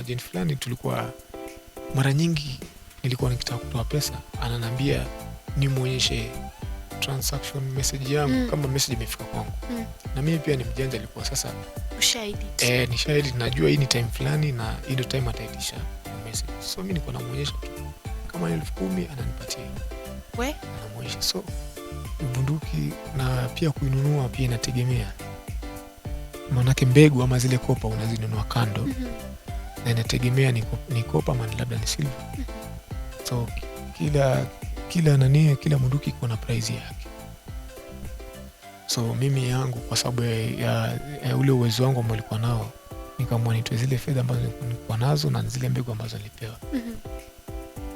agent fulani tulikuwa mara nyingi nilikuwa nikitaka kutoa pesa, ananiambia nimuonyeshe transaction message yangu kama message imefika kwangu. Na mimi pia ni mjanja, alikuwa sasa ushahidi. Ni shahidi, najua hii ni time fulani na hii time ataitisha message. So mimi niko namuonyesha tu kama 10,000 ananipatia. Namuonyesha. So bunduki na pia kuinunua pia inategemea. Maanake mbegu ama zile kopa unazinunua kando. Na inategemea ni kopa ama labda ni silver. So kila bunduki iko na price yake. So mimi yangu kwa sababu ya ule uwezo wangu ambao nilikuwa nao, nikaamua nitoe zile fedha ambazo nilikuwa nazo na zile mbegu ambazo nilipewa.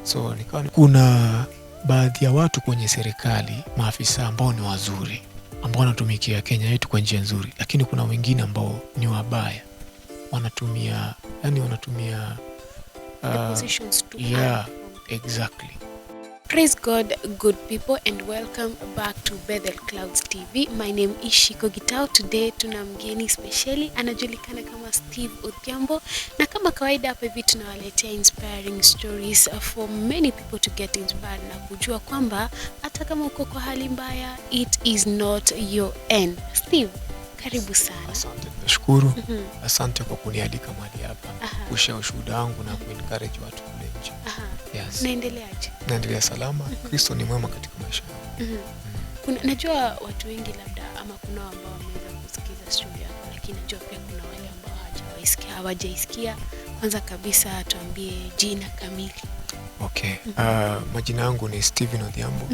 So nikawa kuna baadhi ya watu kwenye serikali, maafisa ambao ni wazuri, ambao wanatumikia Kenya yetu kwa njia nzuri, lakini kuna wengine ambao ni wabaya. Wanatumia positions to exactly. Praise God, good people, and welcome back to Bethel Clouds TV. My name is Shiko Gitao. Today tuna mgeni specially anajulikana kama Steve Odhiambo, na kama kawaida hapa hivi tunawaletea inspiring stories for many people to get inspired na kujua kwamba hata kama uko kwa hali mbaya, it is not your end. Steve, karibu sana. Asante, nashukuru. Asante kwa kunialika mahali hapa kushare ushuhuda wangu na kuencourage watu kule nje. Yes. Naendeleaje? Naendelea salama. Kristo ni mwema katika maisha. Najua watu wengi labda ama kuna ambao wameweza kusikiza story yako, lakini najua pia kuna wale ambao hawajaisikia. Kwanza kabisa tuambie jina kamili. Okay. Majina yangu ni Steve Odhiambo.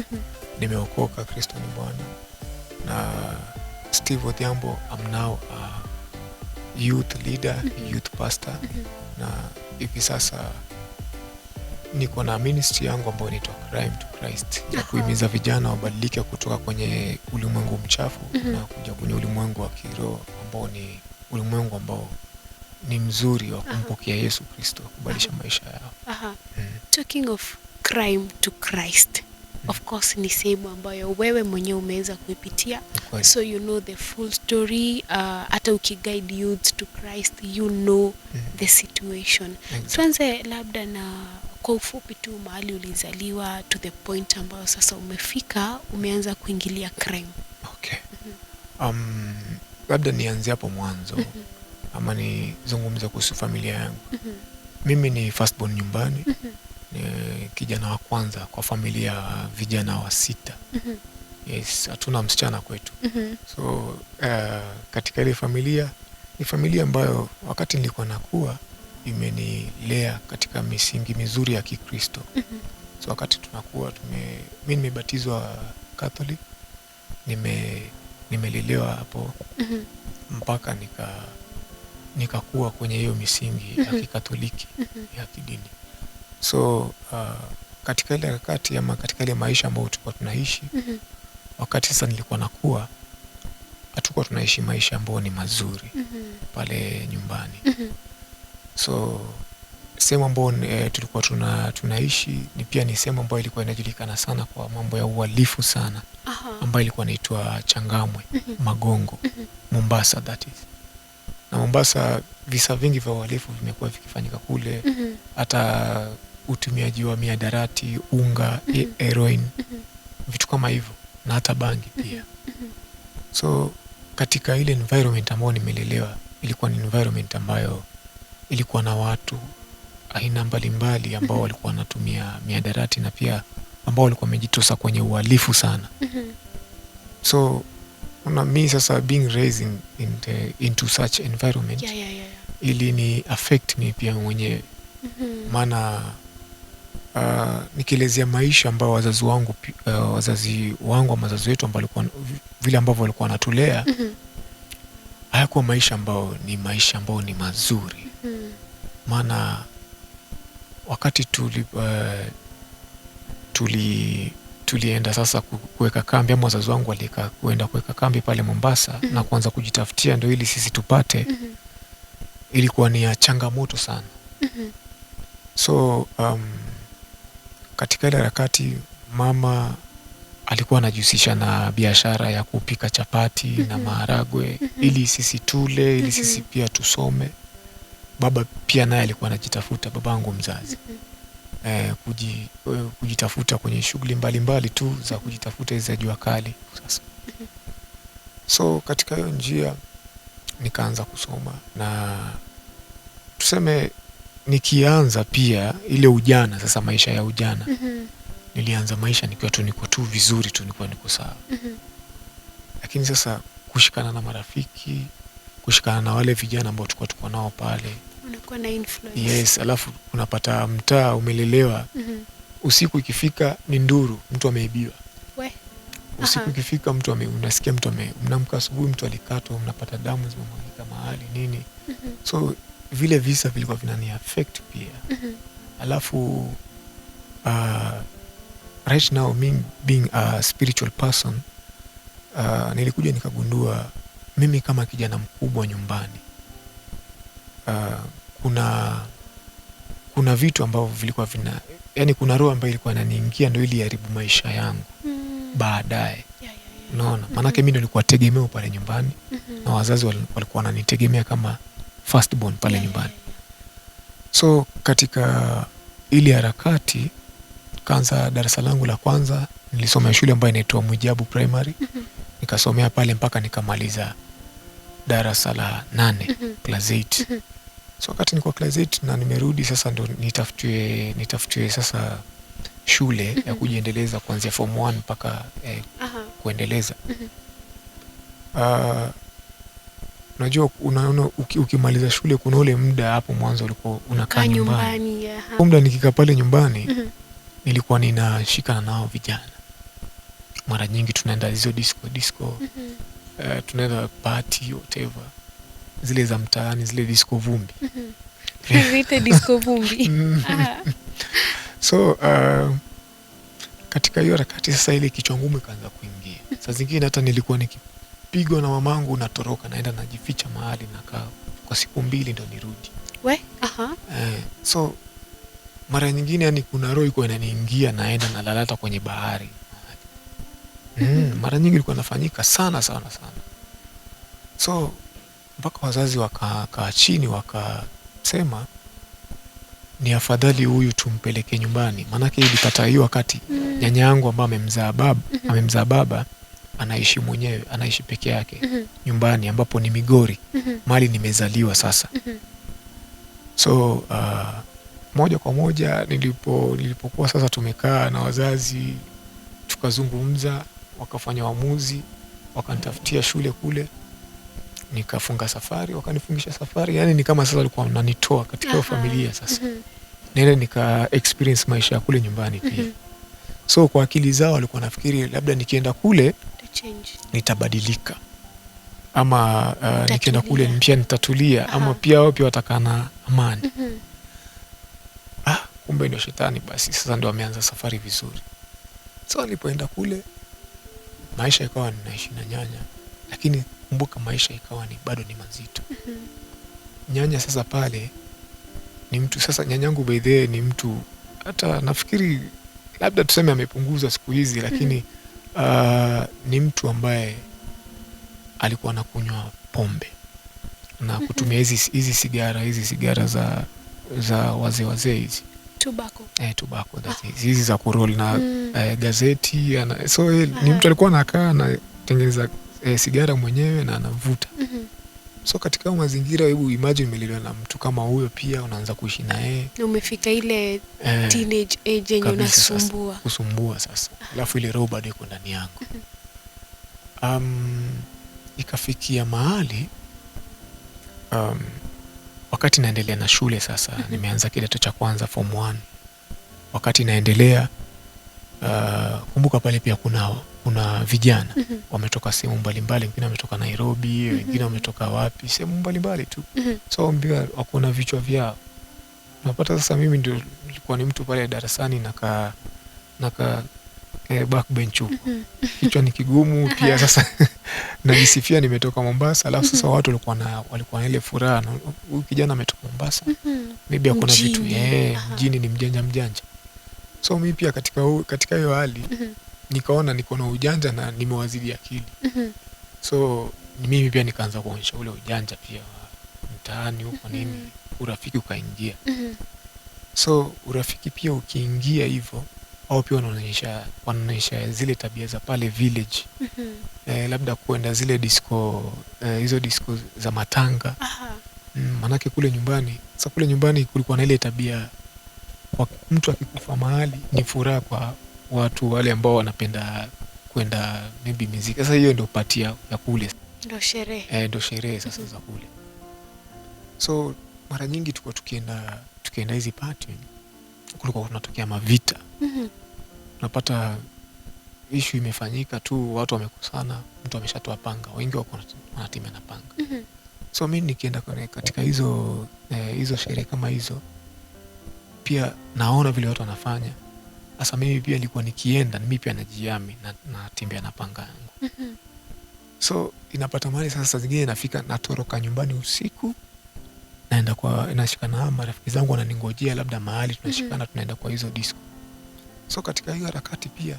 Nimeokoka, Kristo ni Bwana. Na Steve Odhiambo, I'm now a youth leader, youth pastor. Na hivi sasa niko na ministry yangu ambayo inaitwa Crime to Christ, ya kuhimiza vijana wabadilike kutoka kwenye ulimwengu mchafu na kuja kwenye ulimwengu wa kiroho ambao ni ulimwengu ambao ni mzuri wa kumpokea Yesu Kristo, kubadilisha maisha yao. Talking of Crime to Christ, of course ni sehemu ambayo wewe mwenyewe umeweza kuipitia, so you know the full story. Hata ukiguide youth to Christ, you know the situation. Tuanze labda na kwa ufupi tu mahali ulizaliwa to the point ambayo sasa umefika, umeanza kuingilia crime. Okay. Labda nianze hapo mwanzo ama nizungumze kuhusu familia yangu. Mimi ni firstborn nyumbani. Ni kijana wa kwanza kwa familia vijana wa 6. Yes, hatuna msichana kwetu. So katika ile familia ni familia ambayo wakati nilikuwa nakuwa imenilea katika misingi mizuri ya Kikristo. So wakati tunakuwa mimi nimebatizwa Catholic, nimelelewa hapo mpaka nikakuwa kwenye hiyo misingi ya Kikatoliki ya kidini. So katika ile wakati ama katika ile maisha ambayo tulikuwa tunaishi, wakati sasa nilikuwa nakuwa, hatukuwa tunaishi maisha ambayo ni mazuri pale nyumbani. So sehemu ambayo tulikuwa tunaishi ni pia ni sehemu ambayo ilikuwa inajulikana sana kwa mambo ya uhalifu sana, ambayo ilikuwa inaitwa Changamwe, Magongo, Mombasa that is. Na Mombasa visa vingi vya uhalifu vimekuwa vikifanyika kule, hata utumiaji wa miadarati, unga, heroin, vitu kama hivyo, na hata bangi pia. So katika ile environment ambayo nimelelewa, ilikuwa ni environment ambayo ilikuwa na watu aina mbalimbali ambao walikuwa wanatumia miadarati na pia ambao walikuwa wamejitosa kwenye uhalifu sana. So mimi sasa being raised into such environment, ili ni affect me pia mwenyewe. Maana nikielezea maisha ambao wazazi wangu ama wazazi wetu ambao walikuwa vile ambavyo walikuwa wanatulea, hayakuwa maisha ambao ni mazuri. Maana wakati tulienda sasa kuweka kambi, ama wazazi wangu kuenda kuweka kambi pale Mombasa na kuanza kujitafutia ndio ili sisi tupate, ilikuwa ni ya changamoto sana. So katika ile harakati mama alikuwa anajihusisha na biashara ya kupika chapati na maharagwe ili sisi tule, ili sisi pia tusome. baba pia naye alikuwa anajitafuta, babangu mzazi. Kujitafuta kwenye shughuli mbalimbali tu za kujitafuta za jua kali sasa. So katika hiyo njia nikaanza kusoma, na tuseme nikianza pia ile ujana sasa, maisha ya ujana. Nilianza maisha nikiwa tu niko tu vizuri tu, niko sawa. Lakini sasa kushikana na marafiki, kushikana na wale vijana ambao tuko nao pale, unakuwa na influence. Yes, alafu unapata mtaa umelelewa. Usiku ikifika ni nduru, mtu ameibiwa. Usiku ikifika unasikia mtu mnamka asubuhi mtu alikatwa, mnapata damu zimemwagika mahali nini. So vile visa vilikuwa vinani affect pia. Alafu right now being a spiritual person, nilikuja nikagundua mimi kama kijana mkubwa nyumbani, kuna vitu ambavyo vilikuwa yani kuna roho ambayo ilikuwa inaniingia ndio ili haribu maisha yangu baadaye. Unaona? Maanake mimi ndio nilikuwa tegemeo pale nyumbani, na wazazi walikuwa wananitegemea kama first born pale nyumbani. So katika ile harakati, kaanza darasa langu la kwanza, nilisoma shule ambayo inaitwa Mujabu Primary. Nikasomea pale mpaka nikamaliza darasa la 8, class 8. So wakati niko class 8 na nimerudi sasa, ndo nitafutiwe sasa shule ya kujiendeleza kuanzia form 1 mpaka kuendeleza. Unajua, unaona ukimaliza shule kuna ule muda hapo mwanzo ulikuwa unakaa nyumbani. Muda nikikaa pale nyumbani, nilikuwa ninashikana nao vijana. Mara nyingi tunaenda hizo disco, tunaenda party whatever, zile za mtaani, zile disco vumbi. Vite disco vumbi. So katika hiyo harakati sasa, ile kichwa ngumu ikaanza kuingia. Saa zingine hata nilikuwa nikipigwa na mamangu, natoroka naenda najificha mahali, nakaa kwa siku 2 ndo nirudi. So mara nyingine yani kuna roho iko inaniingia, naenda nalalata kwenye bahari. Mara nyingi ilikuwa nafanyika sana. So mpaka wazazi wakakaa chini wakasema ni afadhali huyu tumpeleke nyumbani. Maanake ilipata hiyo wakati nyanya yangu ambaye amemzaa baba anaishi mwenyewe, anaishi peke yake nyumbani ambapo ni Migori, mali nimezaliwa sasa. So moja kwa moja nilipokuwa sasa tumekaa na wazazi tukazungumza, wakafanya uamuzi, wakanitafutia shule kule, nikafunga safari, wakanifungisha safari. Yani ni kama sasa walikuwa wananitoa katika familia sasa. Nile nika experience maisha ya kule nyumbani pia. So kwa akili zao walikuwa nafikiri labda nikienda kule nitabadilika, ama nikienda kule mpya nitatulia, ama pia wao pia watakana amani. Kumbe ndio shetani basi sasa ndio ameanza safari vizuri. So nilipoenda kule, maisha ikawa ninaishi na nyanya, lakini kumbuka maisha ikawa ni bado ni mazito. Nyanya sasa pale ni mtu, sasa nyanyangu by the way ni mtu, hata nafikiri labda tuseme amepunguza siku hizi, lakini ni mtu ambaye alikuwa anakunywa pombe na kutumia hizi sigara za wazee hizi tobacco hizi za kuroll na gazeti. So ni mtu alikuwa anakaa anatengeneza sigara mwenyewe na anavuta. So katika mazingira, hebu imagine umelelewa na mtu kama huyo, pia unaanza kuishi na yeye, na umefika ile teenage age yenye unasumbua sasa. Alafu ile roho bado iko ndani yangu. Ikafikia mahali wakati naendelea na shule sasa, nimeanza kidato cha kwanza form 1. Wakati naendelea, kumbuka pale pia kuna vijana wametoka sehemu mbalimbali, wengine wametoka Nairobi, wengine wametoka wapi, sehemu mbalimbali tu. So mbia wako na vichwa vyao. Napata sasa mimi ndio nilikuwa ni mtu pale darasani naka backbench huko. Kichwa ni kigumu pia sasa. Najisifia nimetoka Mombasa, alafu sasa watu walikuwa na ile furaha, huyu kijana ametoka Mombasa. Maybe hakuna vitu mjini ni mjanja. So mimi pia katika hiyo hali nikaona niko na ujanja na nimewazidi akili. So mimi pia nikaanza kuonyesha ule ujanja pia wa mtaani huko nini, urafiki ukaingia. So urafiki pia ukiingia hivyo, au pia wanaonyesha zile tabia za pale village. Labda kuenda zile disco, hizo disco za matanga. Manake kule nyumbani kulikuwa na ile tabia, kwa mtu akikufa mahali ni furaha kwa watu wale ambao wanapenda kwenda maybe muziki. Sasa hiyo ndio party ya kule, ndio sherehe. Ndio sherehe sasa za kule. So mara nyingi tukienda hizi party, kulikuwa kunatokea mavita. Unapata issue imefanyika tu, watu wamekusana, mtu ameshatoa panga, wengi wako wanatimia na panga. So mimi nikienda katika hizo sherehe kama hizo, pia naona vile watu wanafanya. Sasa mimi pia nilikuwa nikienda, mimi pia najiami na natembea na panga yangu. So inapata mahali sasa zingine nafika, natoroka nyumbani usiku, naenda nashikana na marafiki zangu wananingojea labda mahali, tunashikana tunaenda kwa hizo disco. So katika hiyo harakati pia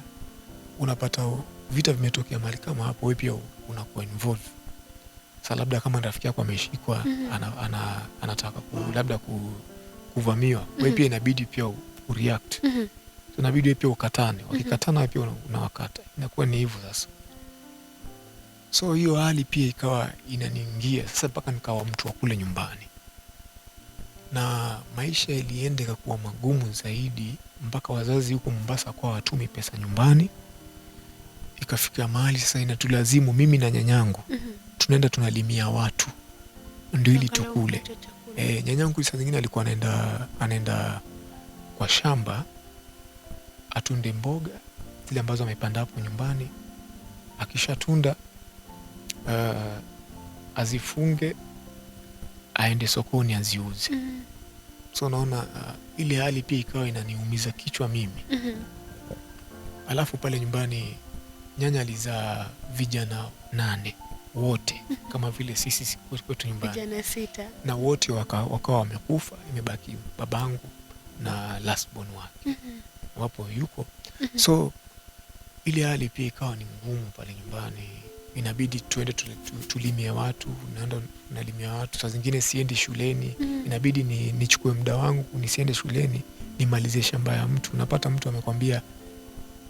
unapata vita vimetokea mahali kama hapo, wewe pia unakuwa involved. Sasa labda kama rafiki yako ameshikwa, anataka labda kuvamiwa, wewe pia inabidi pia ureact. So inabidi wewe pia ukatane, wakikatana wewe pia unawakata. Inakuwa ni hivyo sasa. So hiyo hali pia ikawa inaniingia sasa, mpaka nikawa mtu wa kule nyumbani, na maisha ilienda kuwa magumu zaidi, mpaka wazazi huko Mombasa kwa watumi pesa nyumbani. Ikafika mahali sasa inatulazimu mimi na nyanyangu tunaenda tunalimia watu ndio ili tukule. Nyanyangu saa zingine alikuwa anaenda kwa shamba atunde mboga zile ambazo amepanda hapo nyumbani, akishatunda azifunge aende sokoni aziuze. So naona ile hali pia ikawa inaniumiza kichwa mimi. Alafu pale nyumbani nyanya alizaa vijana 8 wote, kama vile sisi kwetu nyumbani vijana 6, na wote wakawa wamekufa. Imebaki babangu na last born wake wapo yuko. So ile hali pia ikawa ni ngumu pale nyumbani, inabidi tuende tulimie watu, naenda nalimia watu. Saa zingine siendi shuleni, inabidi nichukue muda wangu nisiende shuleni, nimalize shamba ya mtu. Unapata mtu amekwambia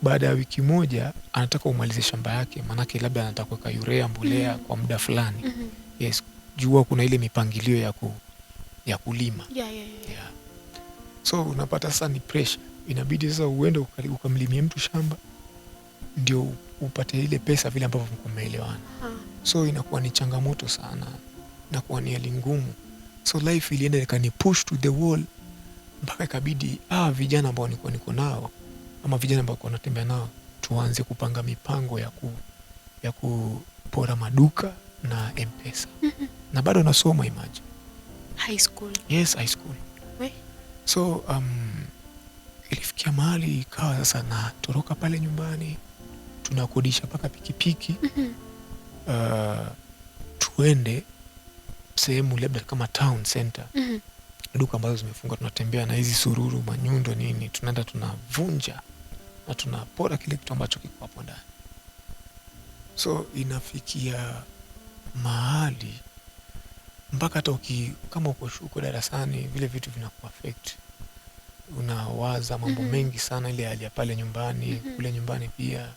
baada ya wiki moja anataka umalize shamba yake, manake labda anataka kuweka urea mbolea kwa muda fulani. Yes, jua kuna ile mipangilio ya kulima. Yeah. So unapata sasa ni pressure, inabidi sasa uende ukamlimie mtu shamba ndio upate ile pesa vile ambavyo mmeelewana. So inakuwa ni changamoto sana, inakuwa ni hali ngumu. So life ilienda ikani push to the wall, mpaka ikabidi vijana ambao niko nao ama vijana ambao wanatembea nao tuanze kupanga mipango ya kupora maduka na M-Pesa. Na bado nasoma, imagine. High school. Yes, high school. So ilifikia mahali ikawa sasa natoroka pale nyumbani, tunakodisha paka pikipiki tuende sehemu labda kama town center, duka ambazo zimefunga, tunatembea na hizi sururu, manyundo nini, tunaenda tunavunja na tunapora kile kitu ambacho kiko hapo ndani. So inafikia mahali mpaka hata kama uko darasani vile vitu vinakuaffect, unawaza mambo mengi sana, ile hali ya pale nyumbani, kule nyumbani pia.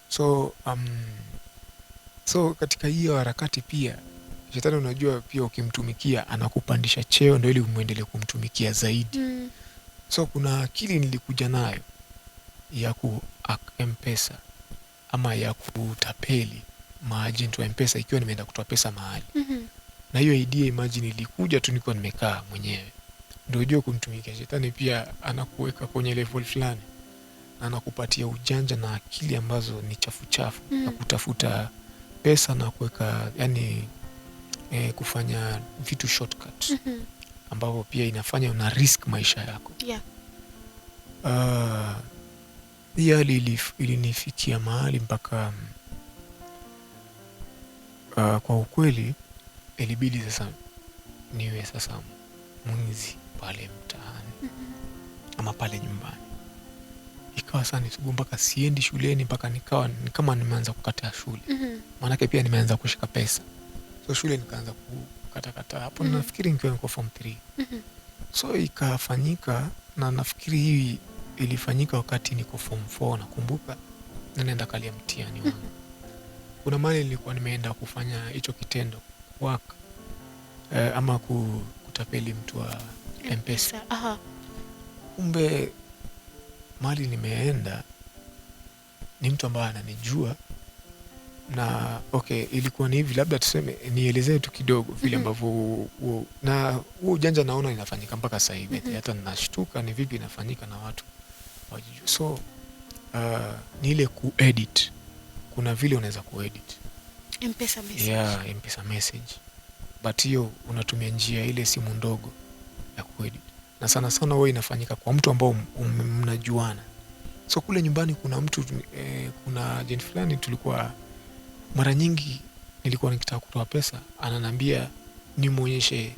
So katika hiyo harakati pia shetani, unajua pia ukimtumikia anakupandisha cheo ndio ili umuendelee kumtumikia zaidi. So kuna akili nilikuja nayo ya M-Pesa ama ya kutapeli maagent wa M-Pesa ikiwa nimeenda kutoa pesa mahali. Na hiyo idea, imagine, ilikuja tu niko nimekaa mwenyewe. Ndio unajua kumtumikia shetani pia anakuweka kwenye level fulani, na anakupatia ujanja na akili ambazo ni chafu na kutafuta pesa na kuweka, yani kufanya vitu shortcut ambavyo pia inafanya una risk maisha yako. Hii hali ilinifikia mahali mpaka kwa ukweli ilibidi sasa niwe sasa mwizi pale mtaani ama pale nyumbani. Ikawa sana nisugu mpaka siendi shuleni, mpaka nikawa kama nimeanza kukataa shule. Maanake pia nimeanza kushika pesa. So shule nikaanza kukata hapo. Nafikiri nikiwa niko form 3. So ikafanyika, na nafikiri hii ilifanyika wakati niko form 4, nakumbuka naenda kalia mtihani wangu. Kuna mahali nilikuwa nimeenda kufanya hicho kitendo work, ama kutapeli mtu wa M-Pesa. Kumbe mahali nimeenda ni mtu ambaye ananijua, na okay, ilikuwa ni hivi, labda tuseme nielezee tu kidogo vile ambavyo na huo ujanja naona inafanyika mpaka sasa hivi. Hata ninashtuka ni vipi inafanyika na watu wajijua. So ni ile kuedit, kuna vile unaweza kuedit M-Pesa message. Yeah, M-Pesa message, but hiyo unatumia njia ile simu ndogo ya kuedit, na sana sana huwa inafanyika kwa mtu ambao mnajuana. So kule nyumbani kuna mtu kuna agent fulani, tulikuwa mara nyingi nilikuwa nikitaka kutoa pesa, ananiambia nimuonyeshe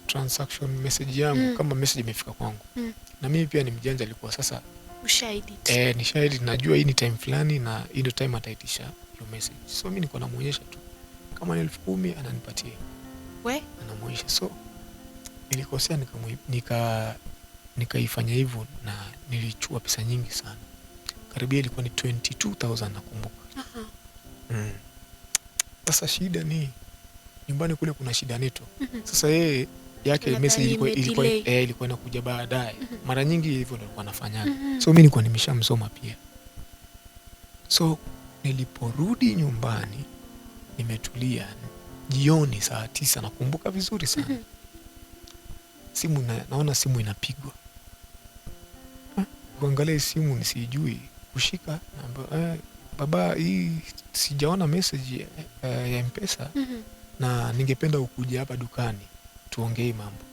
transaction message yangu kama message imefika kwangu. Na mimi pia ni mjanja, alikuwa sasa ushahidi. Ni shahidi, najua hii ni time fulani na hii ndio time ataitisha hiyo message. So mimi niko namuonyesha tu kama ni 10,000 ananipatia. Anamuonyesha. So nilikosea, nikaifanya hivyo, na nilichukua pesa nyingi sana. Karibia ilikuwa ni 22,000 nakumbuka. Sasa shida ni nyumbani kule kuna shida neto. Sasa yeye yake message ilikuwa inakuja baadaye. Mara nyingi hivyo ndio alikuwa anafanya. So mimi nilikuwa nimeshamsoma pia. So niliporudi nyumbani nimetulia, jioni saa 9 nakumbuka vizuri sana. Simu naona simu inapigwa. Kuangalia simu nisijui, kushika naambia baba, hii sijaona message ya M-Pesa na ningependa ukuje hapa dukani tuongee mambo.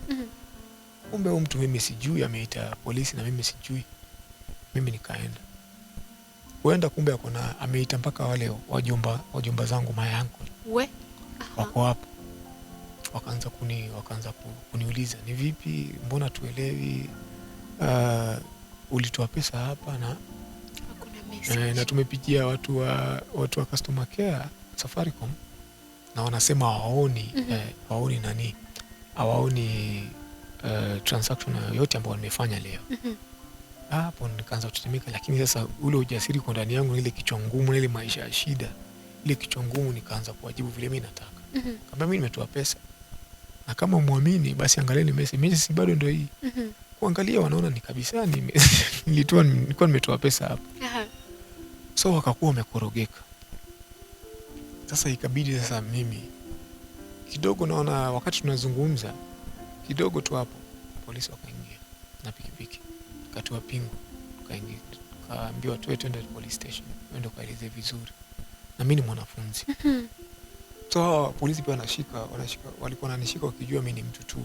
Kumbe huyo mtu mimi sijui, ameita polisi na mimi sijui. Mimi nikaenda. Kumbe ameita mpaka wale wajomba zangu, my uncle. Wako hapo. Wakaanza kuniuliza, ni vipi, mbona tuelewi, ulitoa pesa hapa na hakuna message. Na tumepigia watu wa customer care Safaricom, na wanasema hawaoni transaction yoyote ambayo nimefanya leo. Hapo nikaanza kutetemeka, lakini sasa ule ujasiri kwa ndani yangu, ile kichwa ngumu, ile maisha ya shida, ile kichwa ngumu, nikaanza kuwajibu vile mimi nataka. Kama mimi nimetoa pesa, na kama muamini basi angalieni message si bado ndio hii. Kuangalia wanaona ni kabisa nilikuwa nimetoa pesa hapo. So wakakuwa wamekorogeka. Sasa ikabidi sasa mimi kidogo, naona wakati tunazungumza kidogo tu hapo polisi wakaingia na pikipiki, tukatoa pingu, tukaingia, tukaambiwa twende police station, twende kaeleze vizuri, na mimi ni mwanafunzi. So polisi pia walikuwa wananishika wakijua mimi ni mtu tu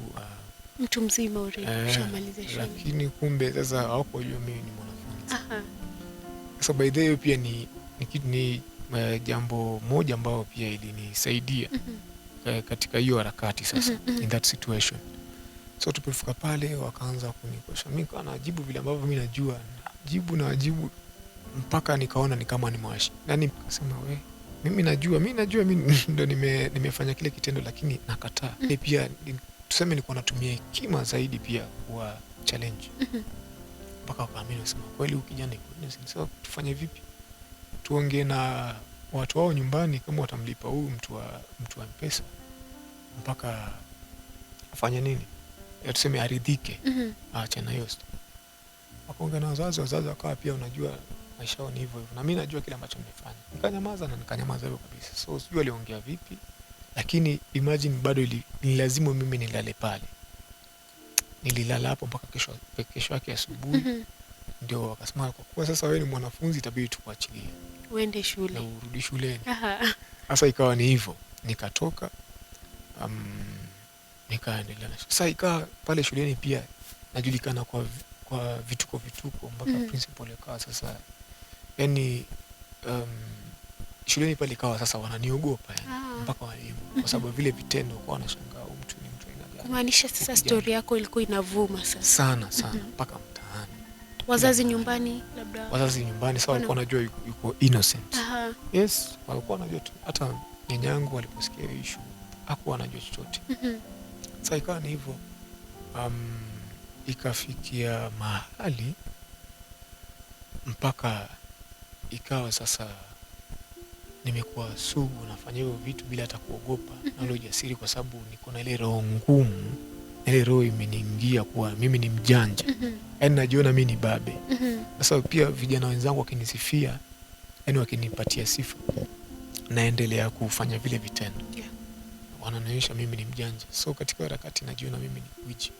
mtu mzima ushamaliza shule. Lakini kumbe sasa hawakujua mimi ni mwanafunzi. Sasa by the way pia ni jambo moja ambao pia ilinisaidia katika hiyo harakati sasa, in that situation. So tupofika pale wakaanza kunikosha, mimi kana najibu vile ambavyo mimi najua, najibu mpaka nikaona ni kama nimwashi. Nani nikasema mimi najua mimi ndo nimefanya kile kitendo, lakini nakataa. Pia tuseme nilikuwa natumia hekima zaidi pia kwa challenge. Mpaka wakaamini, wasema kweli huyu kijana yuko innocent. Sasa tufanye vipi? Tuongee na watu wao nyumbani kama watamlipa huyu mtu wa M-Pesa mpaka afanye nini? Tuseme aridhike. Acha na hiyo. Wakaongea na wazazi wakawa pia unajua maisha yao ni hivyo. Na mimi najua kile ambacho nimefanya. Nikanyamaza hivyo kabisa. So sijui aliongea vipi, lakini imagine bado ni lazima mimi nilale pale. Nililala hapo mpaka kesho yake asubuhi. Ndio wakasema kwa kuwa sasa wewe ni mwanafunzi itabidi tukuachilie uende shule na urudi shuleni. Sasa ikawa ni hivyo, nikatoka nikaendelea. Sasa ikawa pale shuleni pia najulikana kwa vituko mpaka principal akawa sasa, yani shuleni pale ikawa sasa wananiogopa mpaka walimu, kwa sababu vile vitendo kwa wanashangaa mtu ni mtu aina gani. Kumaanisha sasa story yako ilikuwa inavuma sasa sana mpaka mtaani. Wazazi nyumbani sawa walikuwa wanajua yuko innocent. Yes, walikuwa wanajua tu. Hata nyanyangu waliposikia issue hakuwa anajua chochote. Sasa ikawa ni hivyo, ikafikia mahali mpaka ikawa sasa nimekuwa sugu, nafanya hivyo vitu bila hata kuogopa na ule ujasiri, kwa sababu niko na ile roho ngumu, ile roho imeniingia kuwa mimi ni mjanja. Yaani najiona mimi ni babe. Sasa pia vijana wenzangu wakinisifia, yaani wakinipatia sifa, naendelea kufanya vile vitendo. Wananionyesha mimi ni mjanja. So katika harakati najiona mimi ni gwiji.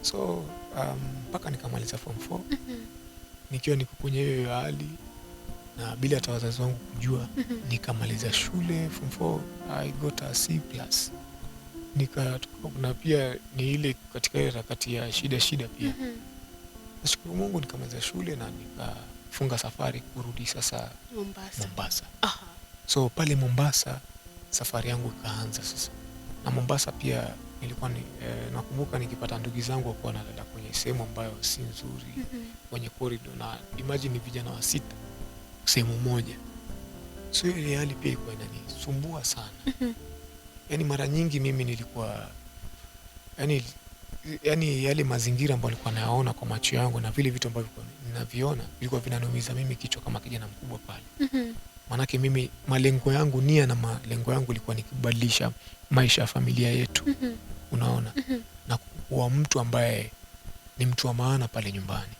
So mpaka nikamaliza form 4. Nikiwa niko kwenye hiyo hali na bila hata wazazi wangu kujua, nikamaliza shule form 4, I got a C+. Na pia ni ile katika ile harakati ya shida pia. Nashukuru Mungu nikamaliza shule na nikafunga safari kurudi sasa Mombasa. So pale Mombasa safari yangu ikaanza sasa. Na Mombasa pia nilikuwa nakumbuka nikipata ndugu zangu wakuwa nalala kwenye sehemu ambayo si nzuri, kwenye corridor, na imagine vijana wa 6 sehemu moja. So ile hali pia ilikuwa inanisumbua sana. Yaani mara nyingi mimi nilikuwa yaani yale mazingira ambayo nilikuwa nayaona kwa macho yangu na vile vitu ambavyo ninaviona vilikuwa vinaniumiza mimi kichwa kama kijana mkubwa pale. Manake mimi malengo yangu, nia na malengo yangu ilikuwa ni kubadilisha maisha ya familia yetu. Unaona? Na kuwa mtu ambaye ni mtu wa maana pale nyumbani.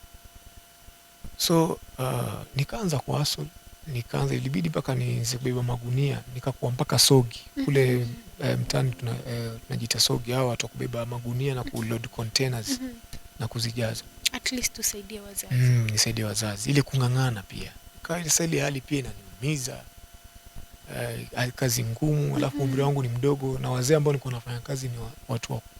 So nikaanza kuhustle, ilibidi mpaka nianze kubeba magunia, nikakuwa mpaka sogi. Kule mtaani tunajiita sogi, hao watu kubeba magunia na kuload containers na kuzijaza. At least tusaidie wazazi. Nisaidie wazazi. Ile kung'ang'ana pia. Kwa ile hali pia inaniumiza. Kazi ngumu, alafu umri wangu ni mdogo na wazee ambao nilikuwa nafanya kazi ni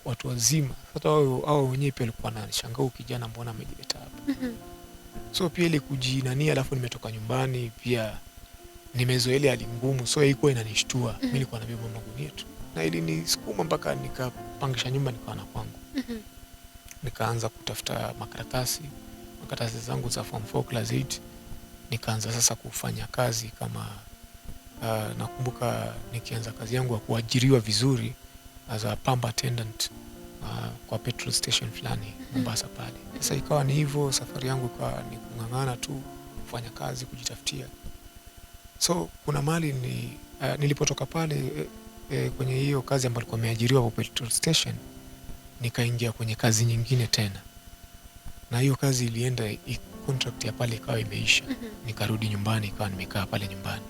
watu wazima. Hata wao wenyewe pia walikuwa wanashangaa kijana mbona amejileta hapa. So pia ile kujinania, alafu nimetoka nyumbani pia nimezoea ile hali ngumu, so ilikuwa inanishtua. Mimi nilikuwa nabeba magunia tu. Na ili nisukuma mpaka nikapangisha nyumba nikawa na kwangu. Nikaanza kutafuta makaratasi zangu za form 4 class 8. Nikaanza sasa kufanya kazi kama nakumbuka nikianza kazi yangu ya kuajiriwa vizuri as a pump attendant kwa petrol station fulani Mombasa pale. Sasa ikawa ni hivyo, safari yangu ikawa ni kung'ang'ana tu, kufanya kazi, kujitafutia. So kuna mali nilipotoka pale kwenye hiyo kazi ambayo nilikuwa nimeajiriwa kwa petrol station, nikaingia kwenye kazi nyingine tena. Na hiyo kazi ilienda, contract ya pale ikawa imeisha. Nikarudi nyumbani, ikawa nimekaa pale nyumbani.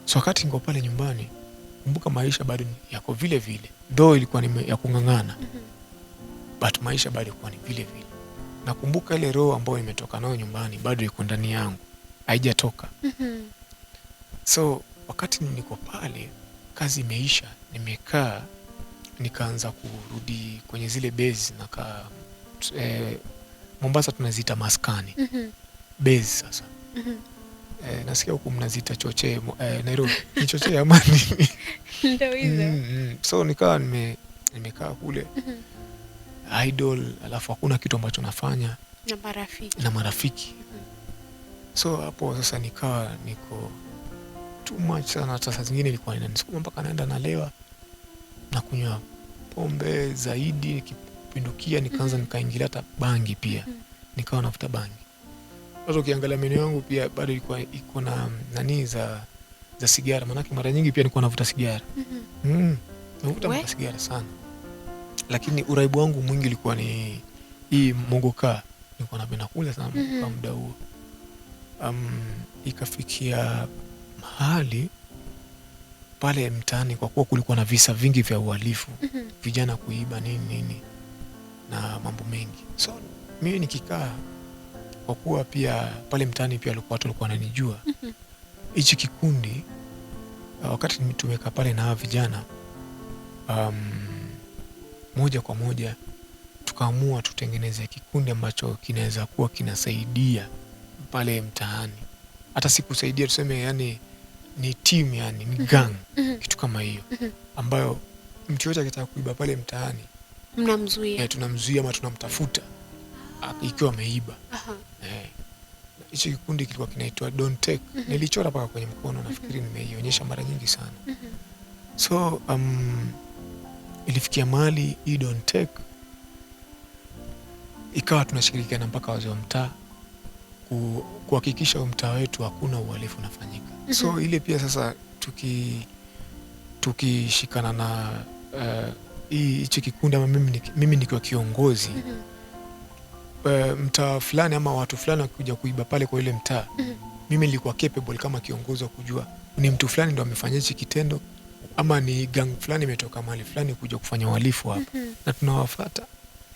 So wakati niko pale nyumbani, kumbuka maisha bado yako vile vile. Though ilikuwa ni ya kung'ang'ana, but maisha bado yalikuwa ni vile vile. Nakumbuka ile roho ambayo nimetoka nayo nyumbani bado iko ndani yangu, haijatoka. So wakati niko pale, kazi imeisha, nimekaa, nikaanza kurudi kwenye zile base na Mombasa tunaziita maskani. Base sasa. Nasikia huku mnaziita chochee, Nairobi ni chochee ama nini? Ndio hizo. So nikawa nimekaa kule idol, alafu hakuna kitu ambacho nafanya na marafiki. So hapo sasa nikawa niko too much sana. Hata saa zingine ilikuwa inanisukuma mpaka naenda nalewa na kunywa pombe zaidi nikipindukia. Nikaanza nikaingilia hata bangi pia. Nikawa navuta bangi. Sasa ukiangalia meno yangu pia bado ilikuwa iko na nani za sigara, maana mara nyingi pia nilikuwa navuta sigara. Navuta sigara sana. Lakini uraibu wangu mwingi ilikuwa ni hii mogoka. Nilikuwa napenda kula sana kwa muda huo. Ikafikia mahali pale mtaani, kwa kuwa kulikuwa na visa vingi vya uhalifu, vijana kuiba nini na mambo mengi. So mimi nikikaa, kwa kuwa pia pale mtaani pia watu walikuwa wananijua. Hichi kikundi wakati tumekaa pale na vijana, moja kwa moja tukaamua tutengeneze kikundi ambacho kinaweza kuwa kinasaidia pale mtaani. Hata si kusaidia, tuseme yani ni team, yani ni gang, kitu kama hiyo, ambayo mtu yote akitaka kuiba pale mtaani mnamzuia. Tunamzuia ama tunamtafuta ikiwa ameiba. Hicho kikundi kilikuwa kinaitwa Don't Take. Nilichora paka kwenye mkono, nafikiri nimeionyesha mara nyingi sana. So ilifikia mahali hii don't take ikawa tunashirikiana mpaka wazee wa mtaa kuhakikisha mtaa wetu hakuna uhalifu unafanyika. So ile pia sasa tukishikana na hichi kikundi ama mimi nikiwa kiongozi mtaa fulani ama watu fulani wakikuja kuiba pale kwa ile mtaa, mimi nilikuwa capable kama kiongozi wa kujua ni mtu fulani ndo amefanya hichi kitendo ama ni gang fulani imetoka mahali fulani kuja kufanya uhalifu hapa, na tunawafuata.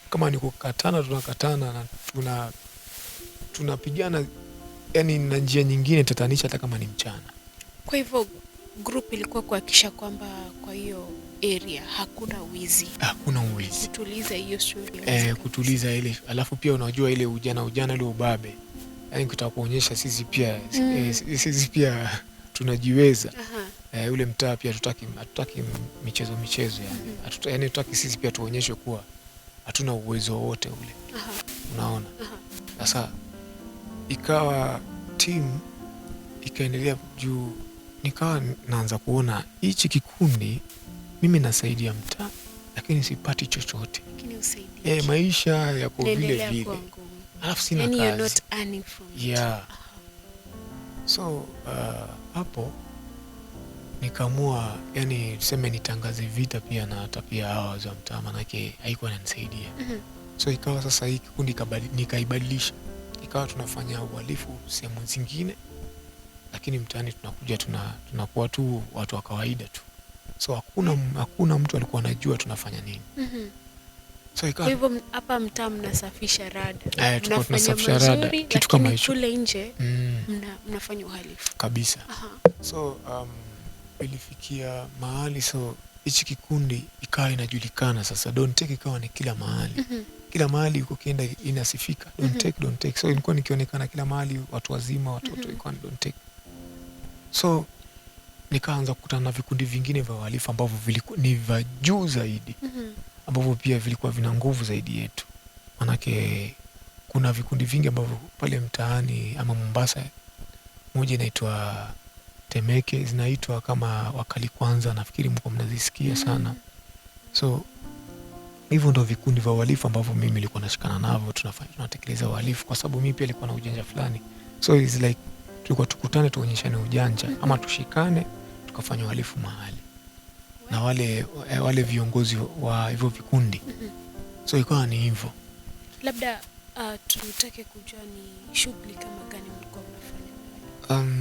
Kama ni kukatana tunakatana na tunapigana, yani na njia nyingine tatanisha hata kama ni mchana. Kwa hivyo group ilikuwa kuhakikisha kwamba kwa hiyo area hakuna wizi. Hakuna wizi. Kutuliza hiyo story. Kutuliza ile. Alafu pia unajua ile ujana ile ubabe. Yaani kutaka kuonyesha sisi pia tunajiweza. Ule mtaa pia hatutaki michezo yani. Yaani tutaki sisi pia tuonyeshe kuwa hatuna uwezo wote ule. Unaona? Sasa ikawa team ikaendelea juu, nikawa naanza kuona hichi kikundi mimi nasaidia mtaa lakini sipati chochote. Lakini usaidia. Maisha yako vile. Alafu sina kazi. You're not earning from it. Yeah. So hapo nikaamua yani tuseme nitangaze vita pia na hata pia hawa wazee wa mtaa, manake haikuwa inanisaidia. So ikawa sasa hii kikundi nikaibadilisha. Ikawa tunafanya uhalifu sehemu zingine, lakini mtaani tunakuja tunakuwa tu watu wa kawaida tu. So hakuna mtu alikuwa anajua tunafanya nini. So ikawa hivyo hapa mtaa mnasafisha rada. Tunasafisha rada kitu kama hicho. Kule nje mnafanya uhalifu kabisa. So ilifikia mahali so hichi kikundi ikawa inajulikana sasa, don't take ikawa ni kila mahali. Kila mahali uko kienda inasifika don't take. So ilikuwa nikionekana kila mahali, watu wazima, watoto ilikuwa don't take. So nikaanza kukutana na vikundi vingine vya uhalifu ambavyo vilikuwa ni vya juu zaidi, ambavyo pia vilikuwa vina nguvu zaidi yetu. Manake kuna vikundi vingi ambavyo pale mtaani ama Mombasa, moja inaitwa Temeke, zinaitwa kama Wakali Kwanza, nafikiri mko mnazisikia sana. So hivyo ndo vikundi vya uhalifu ambavyo mimi nilikuwa nashikana navyo, tunatekeleza uhalifu kwa sababu mimi pia nilikuwa na ujanja fulani. So it's like tulikuwa tukutane tuonyeshane ujanja ama tushikane tukafanya uhalifu mahali na wale viongozi wa hivyo vikundi. So ikawa ni hivyo. Labda tutake kujua ni shughuli kama gani mlikuwa mnafanya?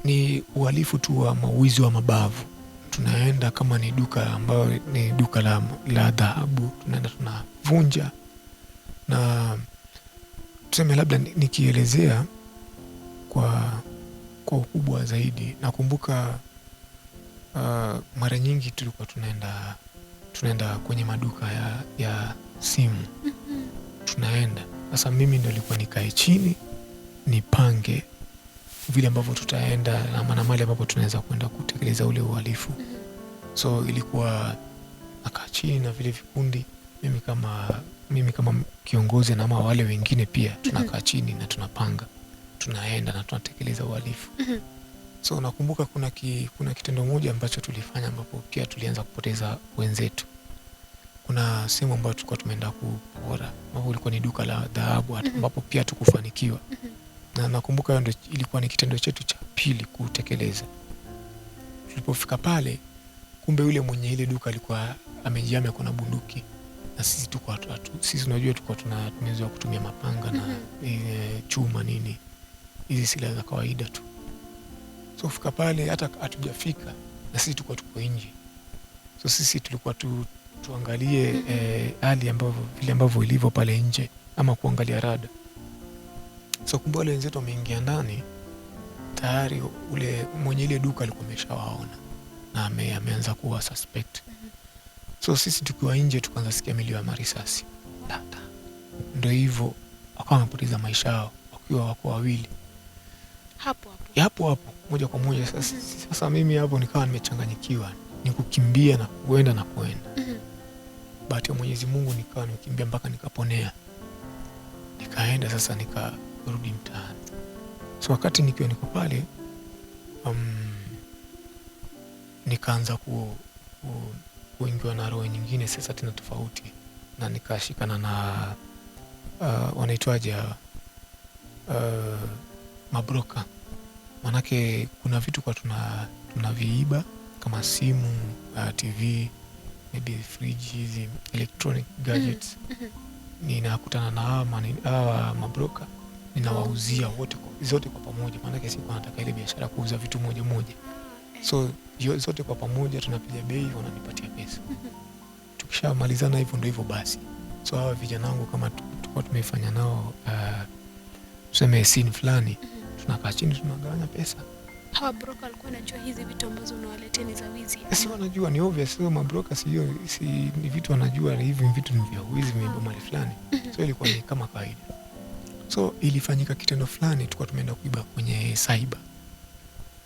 Ni uhalifu tu wa mawizi wa mabavu. Tunaenda kama ni duka ambayo ni duka la dhahabu, tunaenda tunavunja. Na tuseme labda nikielezea kwa ukubwa zaidi, nakumbuka mara nyingi tulikuwa tunaenda kwenye maduka ya simu. Tunaenda sasa, mimi ndio nilikuwa nikae chini nipange vile ambavyo tutaenda na mahali ambapo tunaweza kwenda kutekeleza ule uhalifu. So ilikuwa nakaa chini na vile vikundi, mimi kama kiongozi na wale wengine pia tunakaa chini na tunapanga, tunaenda na tunatekeleza uhalifu. So nakumbuka kuna kitendo moja ambacho tulifanya ambapo pia tulianza kupoteza wenzetu. Kuna sehemu ambayo tulikuwa tumeenda kupora, ambapo ilikuwa ni duka la dhahabu, ambapo pia tukufanikiwa. Na nakumbuka hiyo ndio ilikuwa ni kitendo chetu cha pili kutekeleza. Tulipofika pale, kumbe yule mwenye ile duka alikuwa amejihami kuna bunduki, na sisi tuko sisi unajua tulikuwa tumezoea kutumia mapanga na chuma nini, hizi silaha za kawaida tu. So kufika pale hata hatujafika na sisi tuko nje. So sisi tulikuwa tuangalie hali vile ambavyo ilivyo pale nje ama kuangalia rada. So kumbe wale wenzetu wameingia ndani tayari, ule mwenye ile duka alikuwa ameshawaona na ameanza kuwa suspect. So sisi tukiwa nje tukaanza sikia milio ya marisasi. Ndio hivyo wakawa wamepoteza maisha yao wakiwa wako wawili. Hapo moja kwa moja. Sasa mimi hapo nikawa nimechanganyikiwa, ni kukimbia na kuenda bahati ya Mwenyezi Mungu nikawa nikimbia mpaka nikaponea. Nikaenda sasa nikarudi mtaani. So wakati nikiwa niko pale nikaanza kuingiwa na roho nyingine sasa tena tofauti, na nikashikana na wanaitwaje mabroka. Manake kuna vitu kwa tunaviiba kama simu, TV, maybe fridge, hizi electronic gadgets. Ninakutana na hawa mabroka, ninawauzia zote kwa pamoja, maanake siku nataka ile biashara kuuza vitu moja moja. So zote kwa pamoja tunapiga bei, wananipatia pesa. Tukishamalizana hivyo ndio hivyo basi. So hawa vijana wangu kama tulikuwa tumefanya nao tuseme scene fulani, tunakaa chini tunagawanya pesa. Hawa broker walikuwa wanajua hizi vitu ambazo unawaletea ni za wizi? Si wanajua, ni obvious. So mabroka si ni vitu wanajua hivi vitu ni vya wizi, vimeiba mali fulani. So ilikuwa ni kama kawaida. So ilifanyika kitendo fulani, tulikuwa tumeenda kuiba kwenye cyber.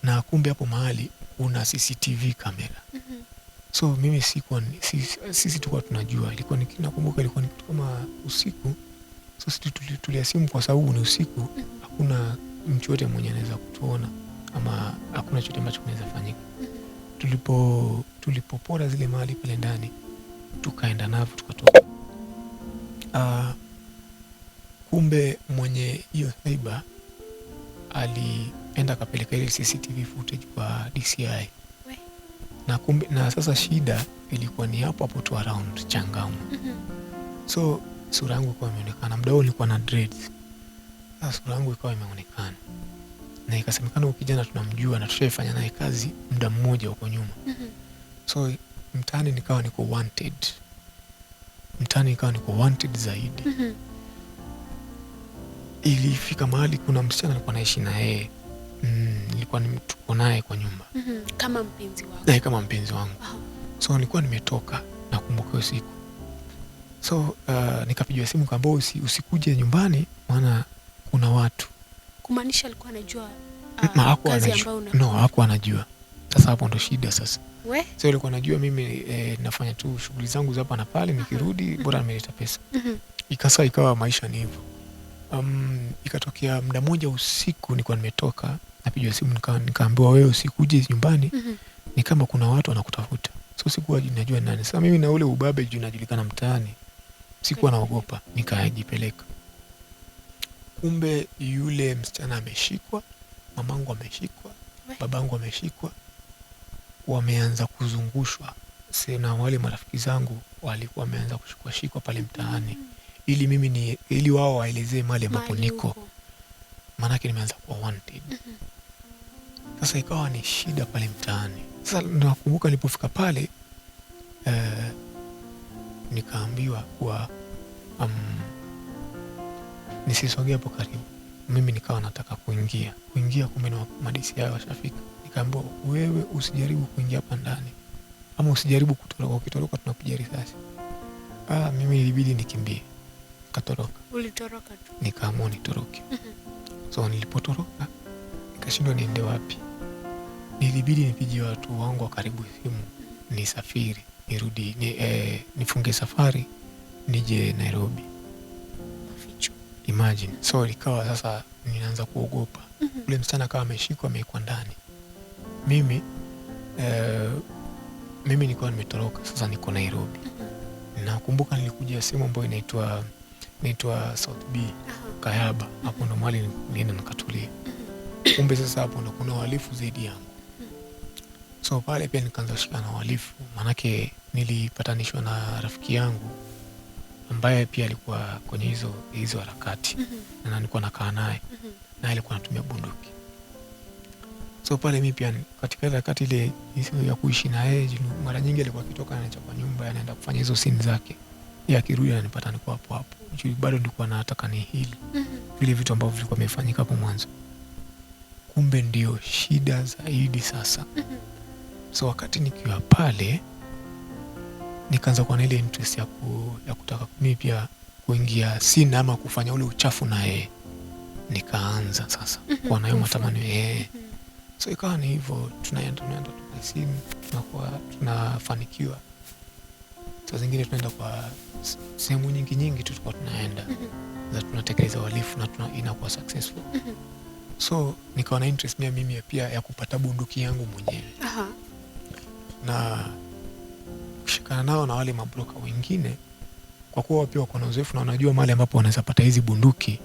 Na kumbe hapo mahali kuna CCTV kamera. So mimi sisi tulikuwa tunajua, ilikuwa nakumbuka ilikuwa ni kitu kama usiku. So sisi tuliasimu kwa sababu ni usiku, hakuna mtu yote mwenye anaweza kutuona ama hakuna chochote ambacho kinaweza fanyika. Tulipopora zile mali pale ndani, tukaenda navyo tukatoka. Kumbe mwenye hiyo cyber alienda kapeleka ile CCTV footage kwa DCI. Na sasa shida ilikuwa ni hapo tu around Changamu. So sura yangu ilikuwa imeonekana, muda huo nilikuwa na dreads. Sasa sura yangu ilikuwa imeonekana. Na ikasemekana ukijana tunamjua na tushafanya naye kazi muda mmoja huko nyuma. So mtaani nikawa niko wanted zaidi. Ilifika mahali kuna msichana nilikuwa naishi na yeye. Nilikuwa tuko naye kwa nyumba. Kama mpenzi wako? Kama mpenzi wangu. So nilikuwa nimetoka, nakumbuka usiku. So nikapigiwa simu kwamba usikuje nyumbani maana kuna watu. Kumaanisha alikuwa anajua kazi ambayo unafanya? No, hakuwa anajua. Sasa hapo ndo shida sasa. So alikuwa anajua mimi nafanya tu shughuli zangu za hapa na pale, nikirudi bora nimeleta pesa. Ikawa maisha ni hivyo. Ikatokea muda mmoja usiku nilikuwa nimetoka, napigiwa simu nikaambiwa wewe usikuje nyumbani, ni kama kuna watu wanakutafuta. So sikuwa najua nani. Sasa mimi na ule ubabe juu najulikana mtaani, sikuwa naogopa, nikajipeleka. Kumbe yule msichana ameshikwa, mamangu ameshikwa, babangu ameshikwa, wameanza kuzungushwa. Na wale marafiki zangu walikuwa wameanza kushikwa pale mtaani, ili wao waelezee mahali ambapo niko, maanake nimeanza kuwa wanted. Sasa ikawa ni shida pale mtaani. Sasa nakumbuka nilipofika pale, nikaambiwa kuwa nisisogee hapo karibu. Mimi nikawa nataka kuingia, kumbe na madisi yao washafika. Nikaambiwa wewe usijaribu kuingia hapa ndani, ama usijaribu kutoroka, ukitoroka tunakupiga risasi. Mimi ilibidi nikimbie, nikatoroka. Ulitoroka tu? Nikaamua nitoroke. So nilipotoroka nikashindwa niende wapi. Nilibidi nipigie watu wangu wa karibu simu, nisafiri, nirudi, nifunge safari nije Nairobi. Imagine. So ikawa sasa ninaanza kuogopa. Ule msichana akawa ameshikwa, amewekwa ndani. Mimi nilikuwa nimetoroka, sasa niko Nairobi. Nakumbuka nilikuja sehemu ambayo inaitwa South B, Kayaba. Hapo ndo mahali nilienda nikatulia. Kumbe sasa hapo ndo kuna wahalifu zaidi yangu. So pale pia nikaanza kushika na wahalifu, manake nilipatanishwa na rafiki yangu ambaye pia alikuwa kwenye hizo harakati. Na nilikuwa nakaa naye, na alikuwa anatumia bunduki. So pale mimi pia katika harakati ile ya kuishi na yeye, mara nyingi alikuwa akitoka anaenda kwa nyumba, anaenda kufanya hizo scene zake. Yeye akirudi ananipata niko hapo hapo. Bado nilikuwa nataka ni hili vile vitu ambavyo vilikuwa vimefanyika hapo mwanzo. Kumbe ndio shida zaidi sasa. So wakati nikiwa pale, nikaanza kuwa na ile interest ya kutaka mimi pia kuingia scene ama kufanya ule uchafu na yeye. Nikaanza sasa kuwa nayo matamanio. So ikawa ni hivyo, tunaenda kwa scene, tunafanikiwa. Saa zingine tunaenda kwa sehemu nyingi tu tulikuwa tunaenda. Tunatekeleza uhalifu na inakuwa successful. So nikawa na interest mimi pia ya kupata bunduki yangu mwenyewe. Na kushikana nao na wale mabroka wengine, kwa kuwa pia wako na uzoefu na wanajua mahali ambapo wanaweza pata hizi bunduki,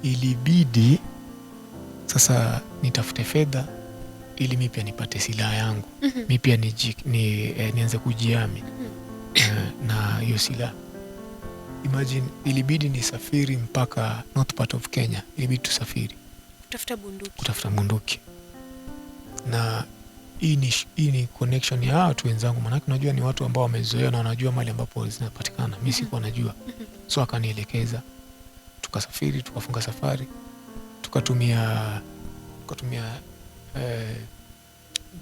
ilibidi sasa nitafute fedha ili mimi pia nipate silaha yangu. Mimi pia nianze kujiami na hiyo silaha. Imagine, ilibidi nisafiri mpaka north part of Kenya, ilibidi tusafiri kutafuta bunduki. Na hii ni connection ya watu wenzangu, maana unajua ni watu ambao wamezoea na wanajua mahali ambapo zinapatikana. Mimi sikuwa najua. So akanielekeza, tukasafiri, tukafunga safari, tukatumia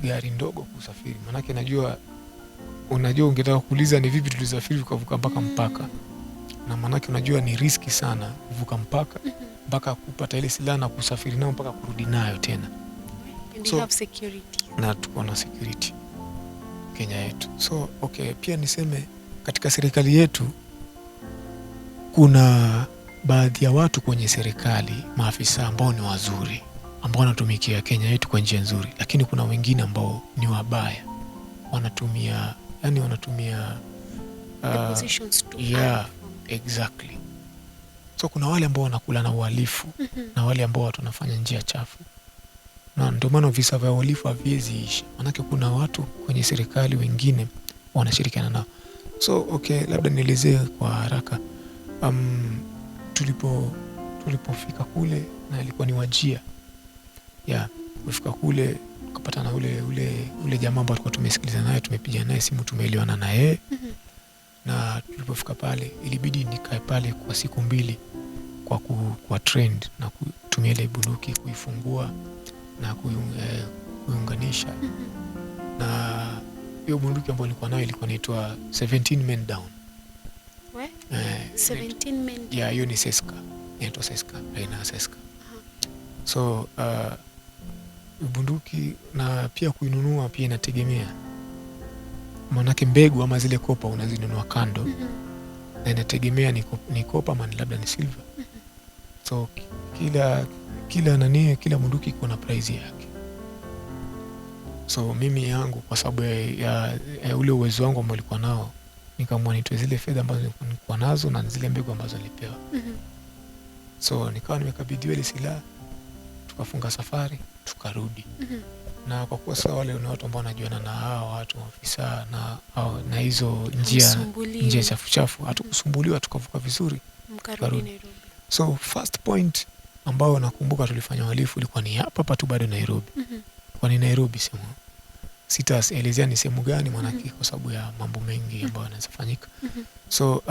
gari ndogo kusafiri. Maana unajua ungetaka kuuliza ni vipi tulisafiri tukavuka mpaka mpaka. Na maana unajua ni riski sana kuvuka mpaka kupata ile silaha na kusafiri nayo mpaka kurudi nayo tena. And so, you have security. Na tuko na security Kenya yetu. So pia niseme katika serikali yetu kuna baadhi ya watu kwenye serikali, maafisa ambao ni wazuri, ambao wanatumikia Kenya yetu kwa njia nzuri, lakini kuna wengine ambao ni wabaya, wanatumia the positions to exactly. So kuna wale ambao wanakula na uhalifu na wale ambao watu wanafanya njia chafu, na ndio maana visa vya uhalifu haviwezi ishi, maanake kuna watu kwenye serikali wengine wanashirikiana nao. So labda nielezee kwa haraka. Tulipofika kule, na ilikuwa ni Wajia. Tulifika kule tukapata na ule jamaa ambao tulikuwa tumesikiliza naye, tumepiga naye simu, tumeelewana na yeye. Na tulipofika pale ilibidi nikae pale kwa siku 2 kwa trained na kutumia ile bunduki, kuifungua na kuiunganisha. Na hiyo bunduki ambayo nilikuwa nayo ilikuwa inaitwa 17 men down. 17 men down. Hiyo ni Seska. Inaitwa Seska, aina Seska. So bunduki na pia kuinunua pia inategemea. Maanake mbegu ama zile kopa unazinunua kando. Na inategemea ni kopa ama labda ni silver. So kila bunduki iko na price yake. So mimi yangu kwa sababu ya ule uwezo wangu ambao nilikuwa nao, nikaamua nitoe zile fedha ambazo nilikuwa nazo na zile mbegu ambazo nilipewa. So nikawa nimekabidhiwa ile silaha, tukafunga safari, tukarudi. Na kwa kuwa sasa wale ni watu ambao wanajuana na hao watu maafisa na hizo njia chafu, hatukusumbuliwa, tukavuka vizuri, mkarudi Nairobi. So first point ambao nakumbuka tulifanya uhalifu ilikuwa ni hapa tu bado Nairobi. Kwa ni Nairobi sema. Sitaelezea ni sehemu gani, maana kwa sababu ya mambo mengi ambayo yanaweza fanyika. So